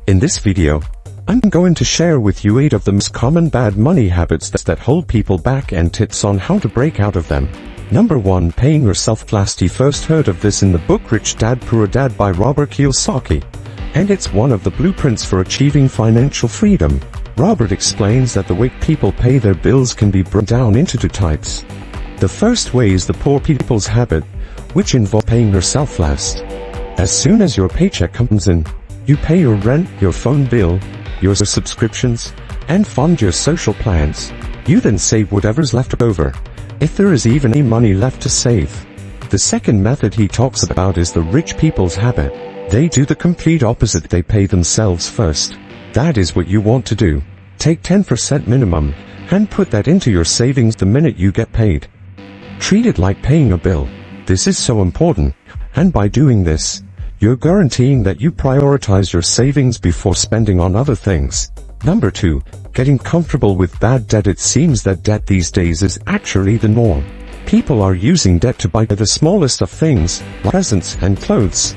In this video, I'm going to share with you 8 of the most common bad money habits that hold people back and tips on how to break out of them. Number 1. Paying yourself last. You first heard of this in the book Rich Dad Poor Dad by Robert Kiyosaki, and it's one of the blueprints for achieving financial freedom. Robert explains that the way people pay their bills can be broken down into 2 types. The first way is the poor people's habit, which involves paying yourself last. As soon as your paycheck comes in, you pay your rent, your phone bill, your subscriptions, and fund your social plans. You then save whatever's left over, if there is even any money left to save. The second method he talks about is the rich people's habit. They do the complete opposite. They pay themselves first. That is what you want to do. Take 10% minimum, and put that into your savings the minute you get paid. Treat it like paying a bill. This is so important, and by doing this, you're guaranteeing that you prioritize your savings before spending on other things. Number 2. Getting comfortable with bad debt. It seems that debt these days is actually the norm. People are using debt to buy the smallest of things, like presents and clothes.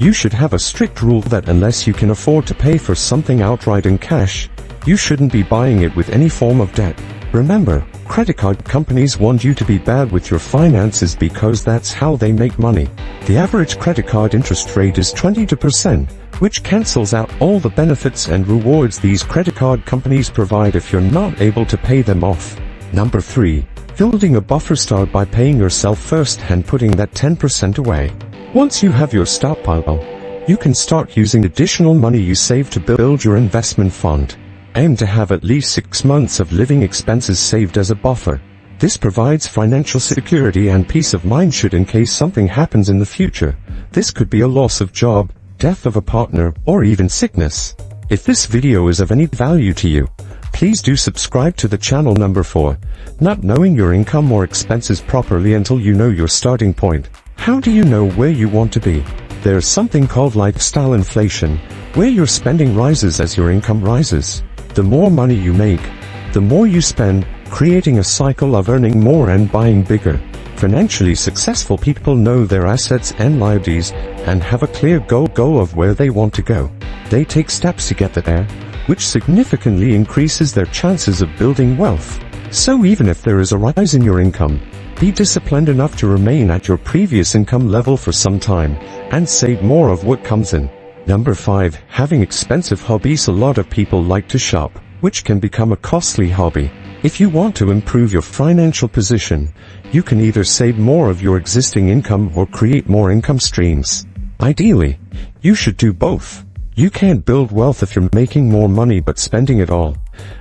You should have a strict rule that unless you can afford to pay for something outright in cash, you shouldn't be buying it with any form of debt. Remember, credit card companies want you to be bad with your finances because that's how they make money. The average credit card interest rate is 22%, which cancels out all the benefits and rewards these credit card companies provide if you're not able to pay them off. Number 3. Building a buffer. Start by paying yourself first and putting that 10% away. Once you have your stockpile, you can start using additional money you save to build your investment fund. Aim to have at least 6 months of living expenses saved as a buffer. This provides financial security and peace of mind should in case something happens in the future. This could be a loss of job, death of a partner, or even sickness. If this video is of any value to you, please do subscribe to the channel. Number 4. Not knowing your income or expenses properly until you know your starting point. How do you know where you want to be? There's something called lifestyle inflation, where your spending rises as your income rises. The more money you make, the more you spend, creating a cycle of earning more and buying bigger. Financially successful people know their assets and liabilities and have a clear goal of where they want to go. They take steps to get there, which significantly increases their chances of building wealth. So even if there is a rise in your income, be disciplined enough to remain at your previous income level for some time and save more of what comes in. Number 5. Having expensive hobbies. A lot of people like to shop, which can become a costly hobby. If you want to improve your financial position, you can either save more of your existing income or create more income streams. Ideally, you should do both. You can't build wealth if you're making more money but spending it all.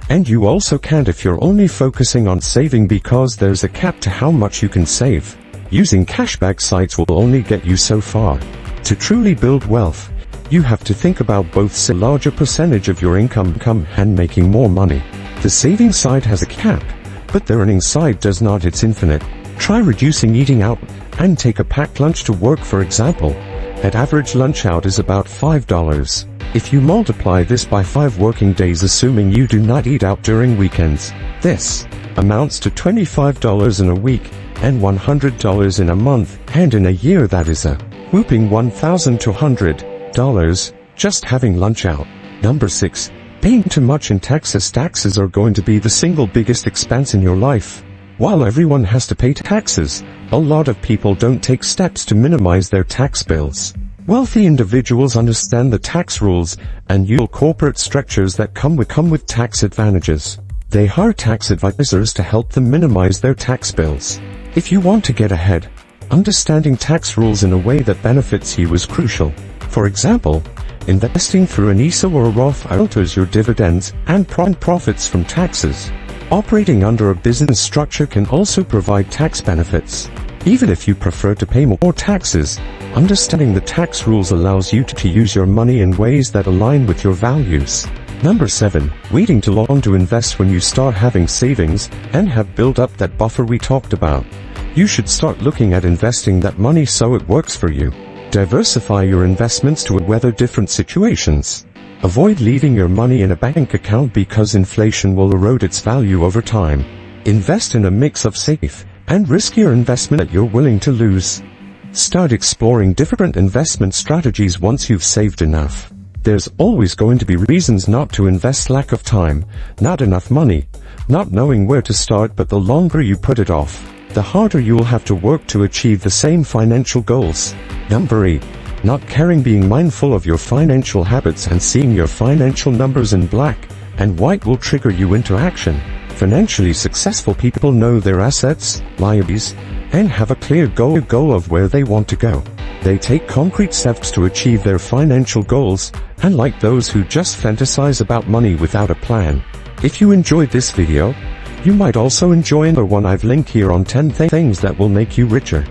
And you also can't if you're only focusing on saving because there's a cap to how much you can save. Using cashback sites will only get you so far. To truly build wealth, you have to think about both a larger percentage of your income and making more money. The saving side has a cap, but the earning side does not. It's infinite. Try reducing eating out, and take a packed lunch to work for example. At average lunch out is about $5. If you multiply this by 5 working days assuming you do not eat out during weekends, this amounts to $25 in a week, and $100 in a month, and in a year that is a whooping $1,200. Just having lunch out. Number 6. Paying too much in taxes. Taxes are going to be the single biggest expense in your life. While everyone has to pay taxes, a lot of people don't take steps to minimize their tax bills. Wealthy individuals understand the tax rules and use corporate structures that come with tax advantages. They hire tax advisors to help them minimize their tax bills. If you want to get ahead, understanding tax rules in a way that benefits you is crucial. For example, investing through an ISA or a Roth alters your dividends and profits from taxes. Operating under a business structure can also provide tax benefits. Even if you prefer to pay more taxes, understanding the tax rules allows you to use your money in ways that align with your values. Number 7. Waiting too long to invest. When you start having savings and have built up that buffer we talked about, you should start looking at investing that money so it works for you. Diversify your investments to weather different situations. Avoid leaving your money in a bank account because inflation will erode its value over time. Invest in a mix of safe and riskier investment that you're willing to lose. Start exploring different investment strategies once you've saved enough. There's always going to be reasons not to invest: lack of time, not enough money, not knowing where to start. But the longer you put it off, the harder you'll have to work to achieve the same financial goals. Number 8. Not caring. Being mindful of your financial habits and seeing your financial numbers in black and white will trigger you into action. Financially successful people know their assets, liabilities, and have a clear goal of where they want to go. They take concrete steps to achieve their financial goals, unlike those who just fantasize about money without a plan. If you enjoyed this video, you might also enjoy another one I've linked here on 10 things that will make you richer.